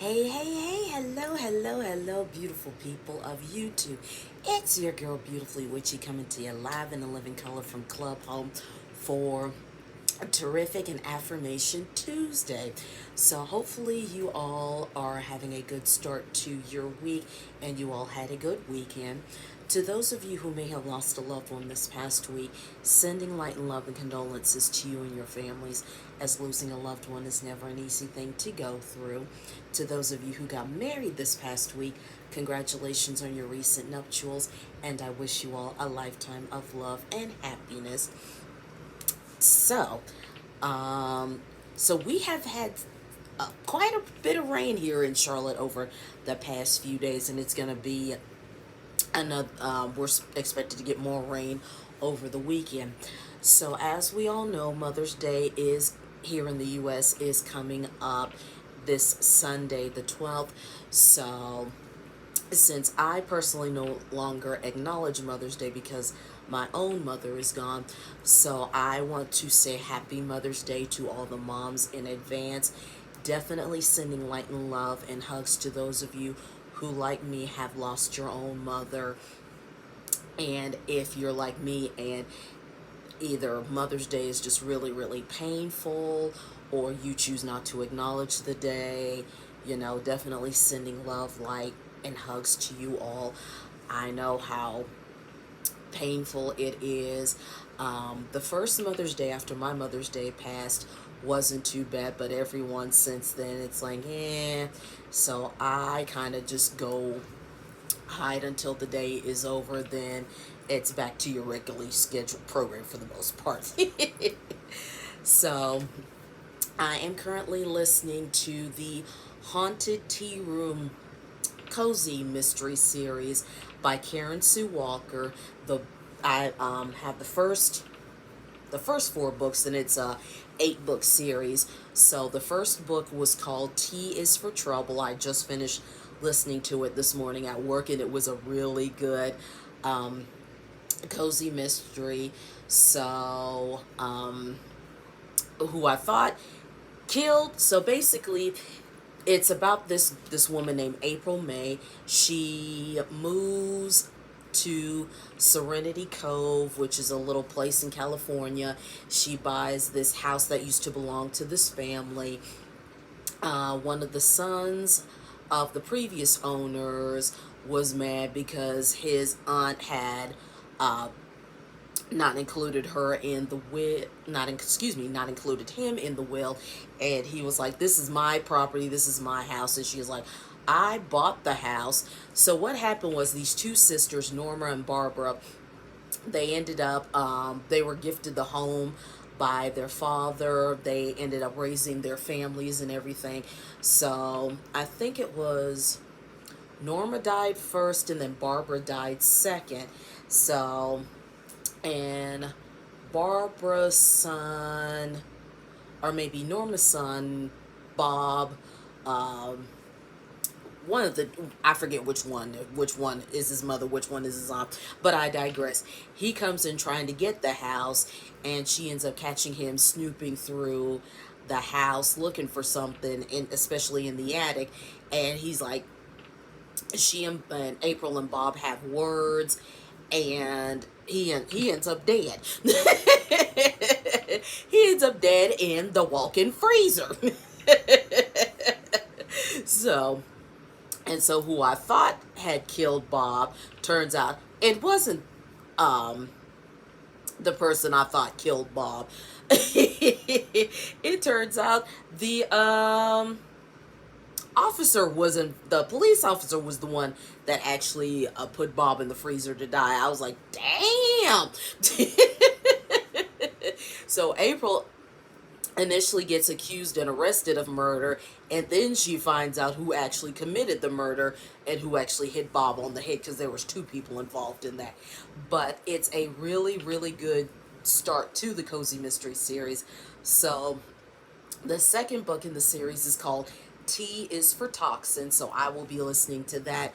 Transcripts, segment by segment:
Hey, hey, hey, hello, hello, hello, beautiful people of YouTube. It's your girl, Beautifully Witchy, coming to you live in the living color from Club Home for a terrific and Affirmation Tuesday. So, hopefully, you all are having a good start to your week and you all had a good weekend. To those of you who may have lost a loved one this past week, sending light and love and condolences to you and your families, as losing a loved one is never an easy thing to go through. To those of you who got married this past week, congratulations on your recent nuptials, and I wish you all a lifetime of love and happiness. So, um, so we have had quite a bit of rain here in Charlotte over the past few days, and it's going to be another. We're expected to get more rain over the weekend. So, as we all know, Mother's Day is here in the U.S. is coming up this Sunday, the 12th. So, since I personally no longer acknowledge Mother's Day because my own mother is gone, so I want to say Happy Mother's Day to all the moms in advance. Definitely sending light and love and hugs to those of you who, like me, have lost your own mother. And if you're like me and either Mother's Day is just really, really painful, or you choose not to acknowledge the day, definitely sending love, light, and hugs to you all. I know how painful it is. The first Mother's Day after my Mother's Day passed wasn't too bad, but everyone since then, it's like, eh. So I kind of just go hide until the day is over, then it's back to your regularly scheduled program for the most part. So I am currently listening to the Haunted Tea Room Cozy Mystery Series by Karen Sue Walker. I have the first four books, and it's a 8-book series. So the first book was called T is for Trouble. I just finished listening to it this morning at work, and it was a really good cozy mystery. So who I thought killed. So basically, it's about this woman named April May. She moves to Serenity Cove, which is a little place in California. She buys this house that used to belong to this family. One of the sons of the previous owners was mad because his aunt had not included her in the will, not included him in the will, and he was like, this is my property, this is my house, and she was like, I bought the house. So what happened was these two sisters, Norma and Barbara, they ended up, they were gifted the home by their father. They ended up raising their families and everything. So I think it was Norma died first and then Barbara died second. So, and Barbara's son, or maybe Norma's son, Bob, um, one of the, I forget which one is his mother, which one is his aunt, but I digress. He comes in trying to get the house, and she ends up catching him snooping through the house looking for something, especially in the attic. And he's like, and April and Bob have words, and he ends up dead. He ends up dead in the walk-in freezer. So, and so who I thought had killed Bob, turns out it wasn't um the person I thought killed Bob. It turns out the police officer was the one that actually put Bob in the freezer to die. I was like, damn. So April initially gets accused and arrested of murder, and then she finds out who actually committed the murder and who actually hit Bob on the head, because there was two people involved in that. But it's a really, really good start to the Cozy Mystery series. So the second book in the series is called T is for Toxin, so I will be listening to that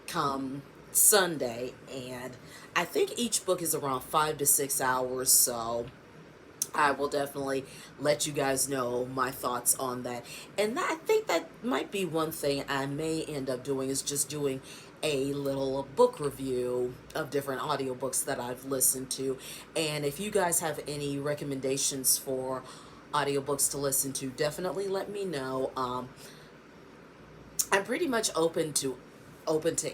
come Sunday, and I think each book is around 5 to 6 hours, so I will definitely let you guys know my thoughts on that. And I think that might be one thing I may end up doing, is just doing a little book review of different audiobooks that I've listened to. And if you guys have any recommendations for audiobooks to listen to, definitely let me know. I'm pretty much open to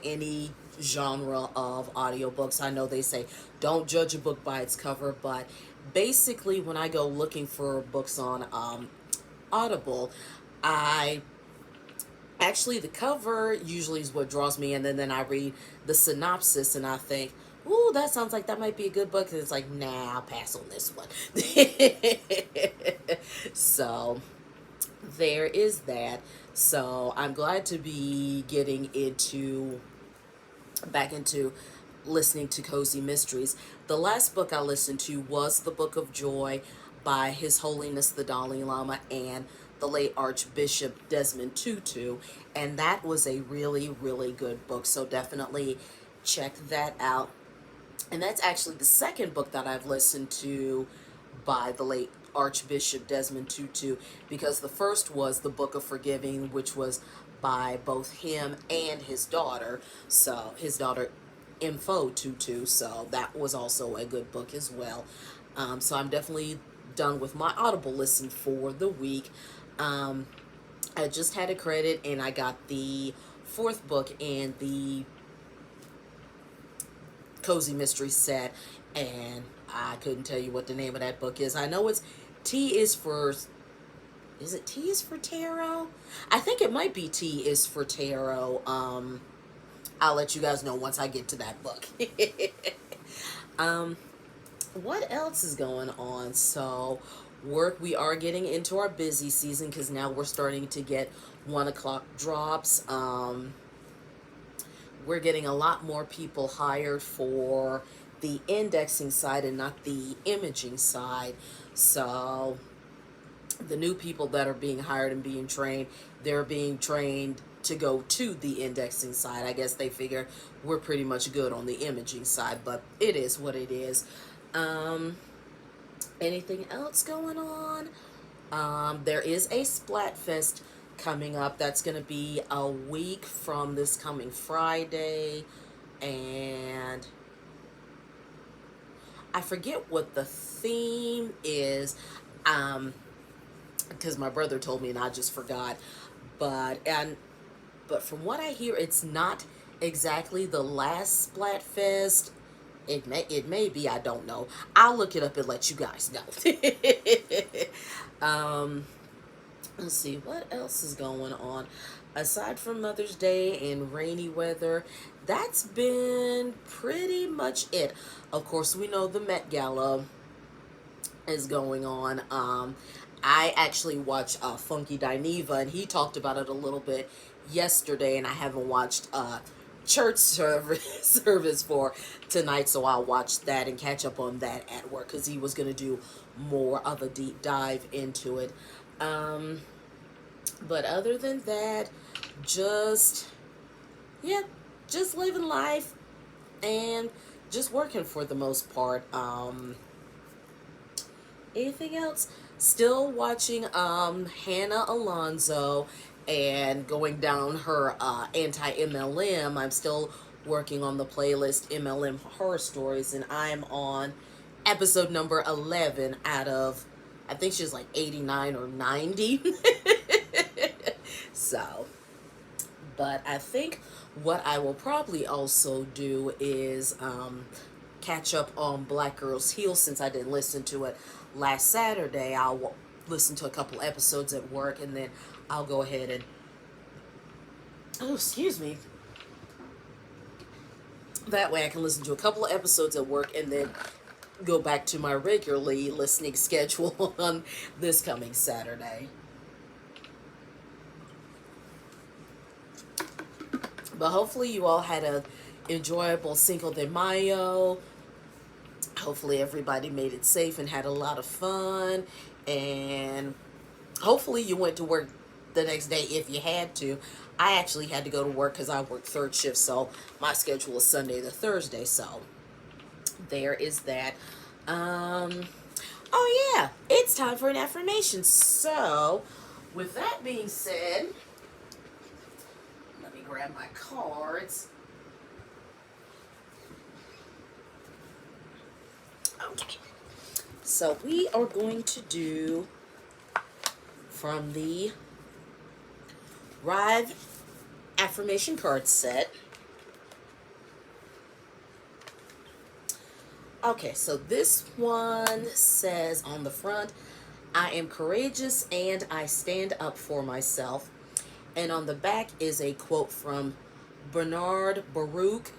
any genre of audiobooks. I know they say don't judge a book by its cover, but basically when I go looking for books on Audible, I actually, the cover usually is what draws me, and then I read the synopsis and I think, ooh, that sounds like that might be a good book. And it's like, nah, I'll pass on this one. So there is that. So I'm glad to be getting back into listening to cozy mysteries. The last book I listened to was The Book of Joy by His Holiness the Dalai Lama and the late Archbishop Desmond Tutu, and that was a really, really good book. So definitely check that out. And that's actually the second book that I've listened to by the late Archbishop Desmond Tutu, because the first was The Book of Forgiving, which was by both him and his daughter. So his daughter, Info Tutu. So that was also a good book as well. So I'm definitely done with my Audible listen for the week. I just had a credit and I got the fourth book in the Cozy Mystery set, and I couldn't tell you what the name of that book is. I know it's T is for, is it T is for Tarot? I think it might be T is for Tarot. I'll let you guys know once I get to that book. um, what else is going on? So, work, we are getting into our busy season because now we're starting to get 1 o'clock drops. We're getting a lot more people hired for the indexing side and not the imaging side. So the new people that are being hired and being trained, they're being trained to go to the indexing side. I guess they figure we're pretty much good on the imaging side, but it is what it is. Anything else going on? There is a Splatfest coming up. That's going to be a week from this coming Friday. And I forget what the theme is. Because my brother told me and I just forgot. But from what I hear, it's not exactly the last Splatfest. It may be, I don't know. I'll look it up and let you guys know. Let's see, what else is going on? Aside from Mother's Day and rainy weather, that's been pretty much it. Of course, we know the Met Gala is going on. I actually watched Funky Dineva, and he talked about it a little bit yesterday, and I haven't watched church service for tonight, so I'll watch that and catch up on that at work, because he was going to do more of a deep dive into it. But other than that, just, yeah, just living life and just working for the most part. Anything else? Still watching Hannah Alonso and going down her anti-MLM. I'm still working on the playlist MLM Horror Stories, and I'm on episode number 11 out of, I think she's like 89 or 90. So, but I think what I will probably also do is catch up on Black Girls Heal, since I didn't listen to it last Saturday. I'll listen to a couple episodes at work, and then I'll go ahead and, oh, excuse me. That way I can listen to a couple of episodes at work and then go back to my regularly listening schedule on this coming Saturday. But hopefully you all had a enjoyable Cinco de Mayo. Hopefully everybody made it safe and had a lot of fun. And hopefully you went to work the next day if you had to. I actually had to go to work because I work third shift, so my schedule is Sunday to Thursday. So there is that. Oh, yeah, it's time for an affirmation. So, with that being said, let me grab my cards. Okay. So, we are going to do from the Rive affirmation card set. Okay, so this one says on the front, I am courageous and I stand up for myself. And on the back is a quote from Bernard Baruch.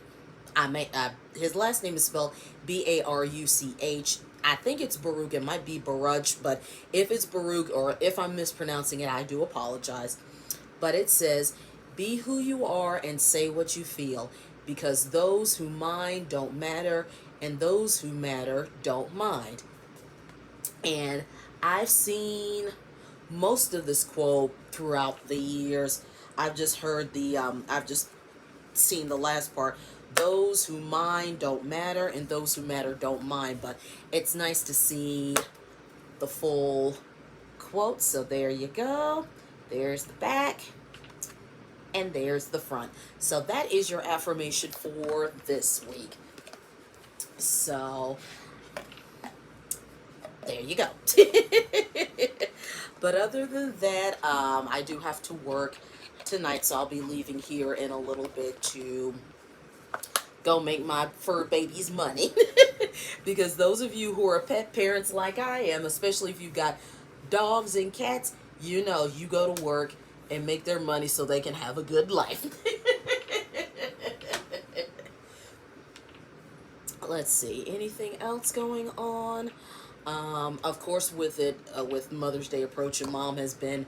His last name is spelled Baruch. I think it's Baruch. It might be Baruch, but if it's Baruch or if I'm mispronouncing it, I do apologize. But it says, be who you are and say what you feel, because those who mind don't matter, and those who matter don't mind. And I've seen most of this quote throughout the years. I've just heard I've just seen the last part. Those who mind don't matter, and those who matter don't mind. But it's nice to see the full quote. So there you go. There's the back. And there's the front. So that is your affirmation for this week. So there you go. But other than that, I do have to work tonight, so I'll be leaving here in a little bit to go make my fur babies money. Because those of you who are pet parents like I am, especially if you've got dogs and cats, you know you go to work and make their money so they can have a good life. Let's see, anything else going on? Of course, with Mother's Day approaching, Mom has been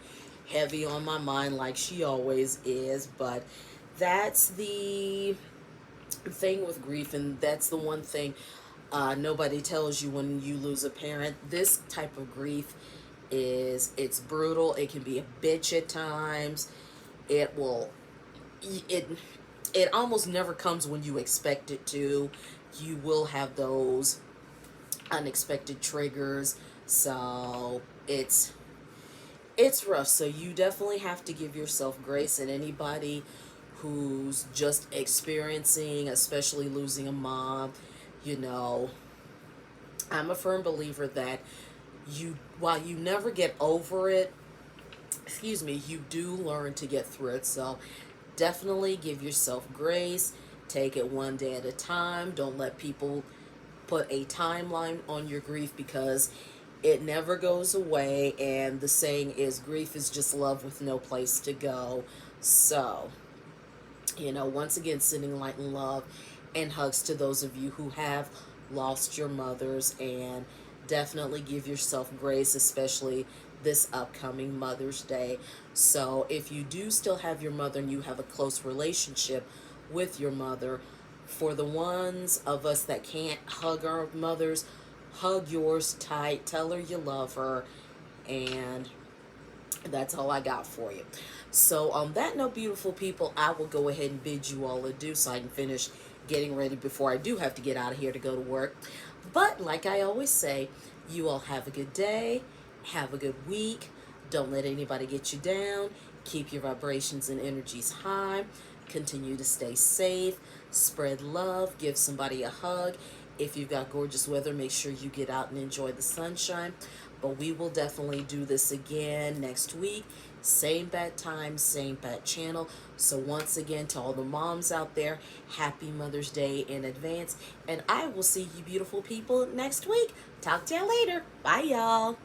heavy on my mind like she always is. But that's the thing with grief, and that's the one thing nobody tells you when you lose a parent. This type of grief it's brutal. It can be a bitch at times. It will, it, it almost never comes when you expect it to. You will have those unexpected triggers. So it's rough. So you definitely have to give yourself grace. And anybody who's just experiencing, especially losing a mom, you know, I'm a firm believer that while you never get over it, you do learn to get through it. So definitely give yourself grace. Take it one day at a time. Don't let people put a timeline on your grief, because it never goes away. And the saying is, grief is just love with no place to go. So, once again, sending light and love and hugs to those of you who have lost your mothers, and definitely give yourself grace, especially this upcoming Mother's Day. So if you do still have your mother and you have a close relationship with your mother, for the ones of us that can't hug our mothers, hug yours tight, tell her you love her, and that's all I got for you. So on that note, beautiful people, I will go ahead and bid you all adieu so I can finish getting ready before I do have to get out of here to go to work. But like I always say, you all have a good day, have a good week. Don't let anybody get you down. Keep your vibrations and energies high. Continue to stay safe. Spread love. Give somebody a hug. If you've got gorgeous weather, make sure you get out and enjoy the sunshine. But we will definitely do this again next week. Same bad time, same bad channel. So once again, to all the moms out there, happy Mother's Day in advance. And I will see you beautiful people next week. Talk to you later. Bye, y'all.